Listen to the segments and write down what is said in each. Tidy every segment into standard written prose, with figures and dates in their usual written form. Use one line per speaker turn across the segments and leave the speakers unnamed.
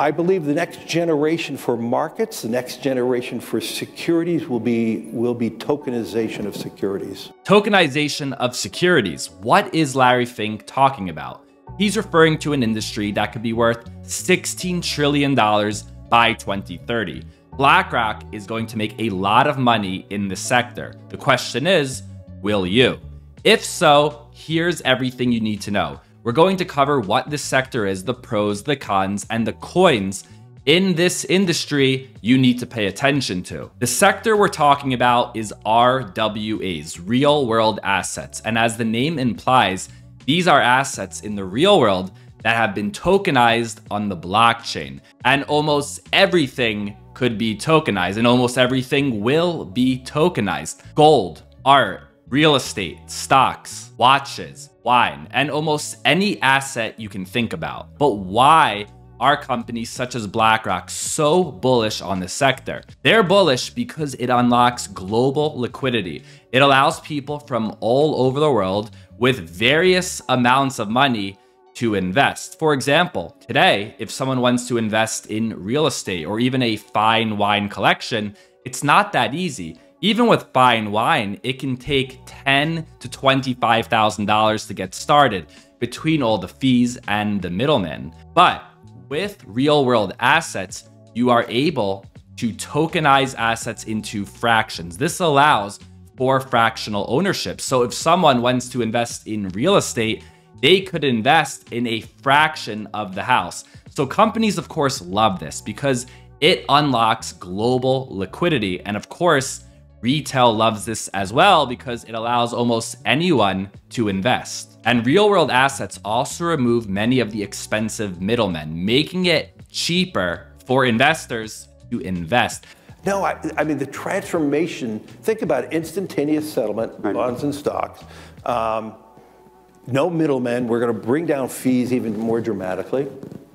I believe the next generation for markets, the next generation for securities will be tokenization of securities.
Tokenization of securities. What is Larry Fink talking about? He's referring to an industry that could be worth $16 trillion by 2030. BlackRock is going to make a lot of money in this sector. The question is, will you? If so, here's everything you need to know. We're going to cover what this sector is, the pros, the cons, and the coins in this industry you need to pay attention to. The sector we're talking about is RWAs, real world assets. And as the name implies, these are assets in the real world that have been tokenized on the blockchain. And almost everything could be tokenized, and almost everything will be tokenized. Gold, art, real estate, stocks, watches, wine, and almost any asset you can think about. But why are companies such as BlackRock so bullish on the sector? They're bullish because it unlocks global liquidity. It allows people from all over the world with various amounts of money to invest. For example, today, if someone wants to invest in real estate or even a fine wine collection, it's not that easy. Even with fine wine, it can take $10,000 to $25,000 to get started between all the fees and the middlemen. But with real world assets, you are able to tokenize assets into fractions. This allows for fractional ownership. So if someone wants to invest in real estate, they could invest in a fraction of the house. So companies, of course, love this because it unlocks global liquidity. And of course, retail loves this as well because it allows almost anyone to invest. And real world assets also remove many of the expensive middlemen, making it cheaper for investors to invest.
No, I mean, the transformation, think about instantaneous settlement, bonds and stocks. No middlemen. We're going to bring down fees even more dramatically.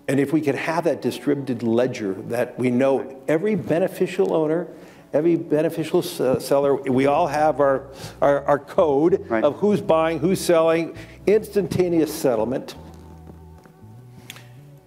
And if we could have that distributed ledger that we know every beneficial owner, every beneficial seller, we all have our code of who's buying, who's selling, instantaneous settlement.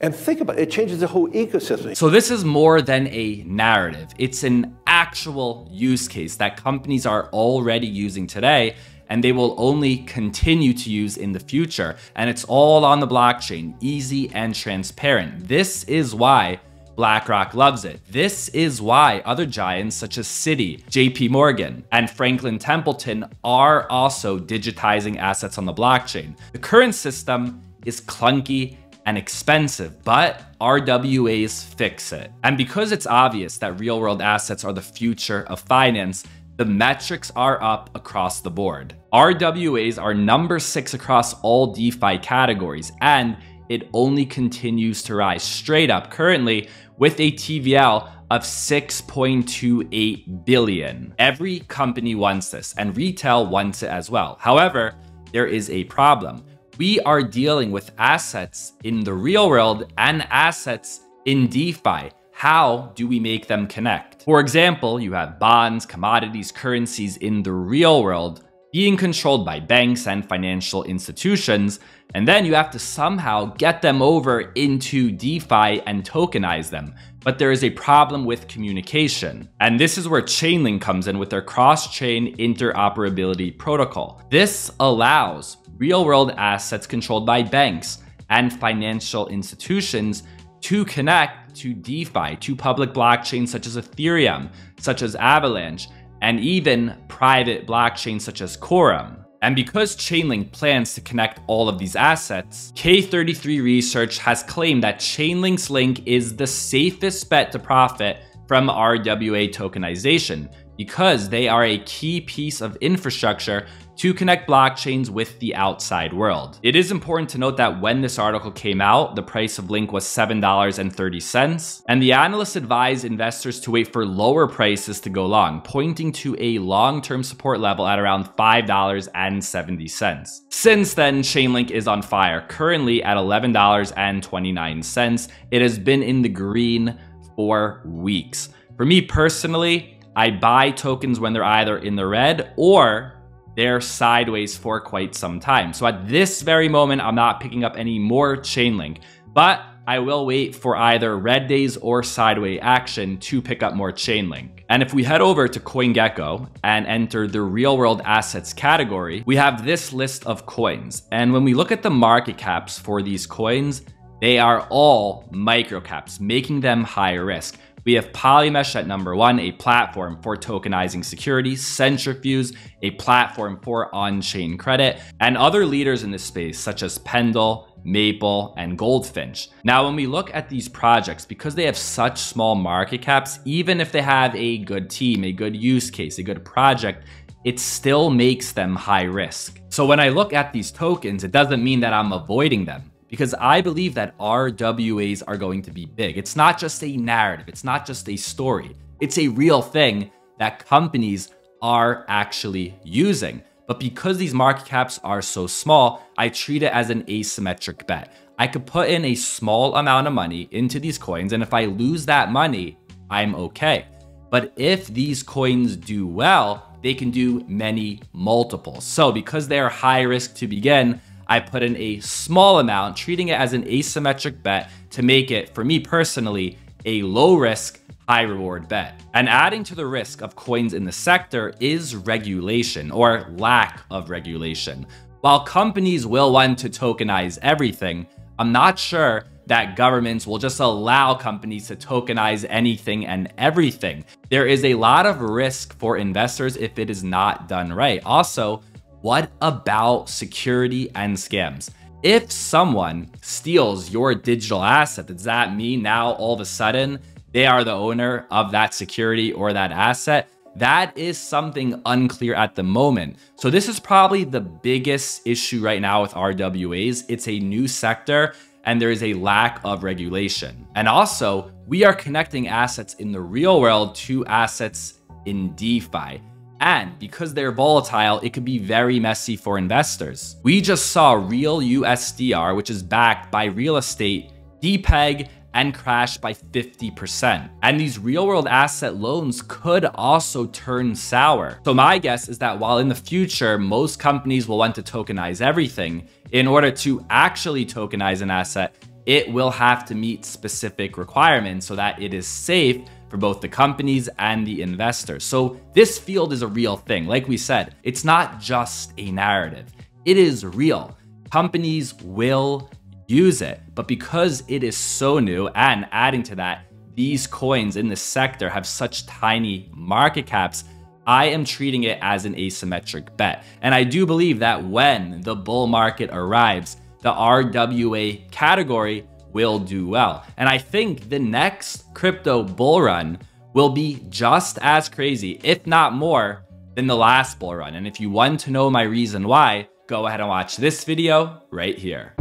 And think about it, it changes the whole ecosystem.
So this is more than a narrative. It's an actual use case that companies are already using today, and they will only continue to use in the future. And it's all on the blockchain, easy and transparent. This is why BlackRock loves it. This is why other giants such as Citi, JP Morgan, and Franklin Templeton are also digitizing assets on the blockchain. The current system is clunky and expensive, but RWAs fix it. And because it's obvious that real-world assets are the future of finance, the metrics are up across the board. RWAs are number 6 across all DeFi categories, and it only continues to rise straight up currently with a TVL of 6.28 billion. Every company wants this, and retail wants it as well. However, there is a problem. We are dealing with assets in the real world and assets in DeFi. How do we make them connect? For example, you have bonds, commodities, currencies in the real world being controlled by banks and financial institutions, and then you have to somehow get them over into DeFi and tokenize them. But there is a problem with communication. And this is where Chainlink comes in with their cross-chain interoperability protocol. This allows real-world assets controlled by banks and financial institutions to connect to DeFi, to public blockchains such as Ethereum, such as Avalanche, and even private blockchains such as Quorum. And because Chainlink plans to connect all of these assets, K33 Research has claimed that Chainlink's link is the safest bet to profit from RWA tokenization because they are a key piece of infrastructure to connect blockchains with the outside world. It is important to note that when this article came out, the price of Link was $7.30, and the analysts advised investors to wait for lower prices to go long, pointing to a long-term support level at around $5.70. Since then, Chainlink is on fire, currently at $11.29. It has been in the green for weeks. For me personally, I buy tokens when they're either in the red or they're sideways for quite some time. So at this very moment, I'm not picking up any more Chainlink, but I will wait for either red days or sideways action to pick up more Chainlink. And if we head over to CoinGecko and enter the real world assets category, we have this list of coins. And when we look at the market caps for these coins, they are all micro caps, making them high risk. We have Polymesh at number 1, a platform for tokenizing securities, Centrifuge, a platform for on-chain credit, and other leaders in this space such as Pendle, Maple, and Goldfinch. Now, when we look at these projects, because they have such small market caps, even if they have a good team, a good use case, a good project, it still makes them high risk. So when I look at these tokens, it doesn't mean that I'm avoiding them, because I believe that RWAs are going to be big. It's not just a narrative. It's not just a story. It's a real thing that companies are actually using. But because these market caps are so small, I treat it as an asymmetric bet. I could put in a small amount of money into these coins, and if I lose that money, I'm okay. But if these coins do well, they can do many multiples. So because they're high risk to begin, I put in a small amount, treating it as an asymmetric bet to make it, for me personally, a low risk, high reward bet. And adding to the risk of coins in the sector is regulation or lack of regulation. While companies will want to tokenize everything, I'm not sure that governments will just allow companies to tokenize anything and everything. There is a lot of risk for investors if it is not done right. Also, what about security and scams? If someone steals your digital asset, does that mean now all of a sudden they are the owner of that security or that asset? That is something unclear at the moment. So this is probably the biggest issue right now with RWAs. It's a new sector and there is a lack of regulation. And also, we are connecting assets in the real world to assets in DeFi. And because they're volatile, it could be very messy for investors. We just saw real USDR, which is backed by real estate, depeg and crash by 50%. And these real world asset loans could also turn sour. So my guess is that while in the future, most companies will want to tokenize everything, in order to actually tokenize an asset, it will have to meet specific requirements so that it is safe for both the companies and the investors. So this field is a real thing. Like we said, it's not just a narrative. It is real. Companies will use it, but because it is so new, and adding to that, these coins in this sector have such tiny market caps, I am treating it as an asymmetric bet. And I do believe that when the bull market arrives, the RWA category will do well. And I think the next crypto bull run will be just as crazy, if not more, than the last bull run. And if you want to know my reason why, go ahead and watch this video right here.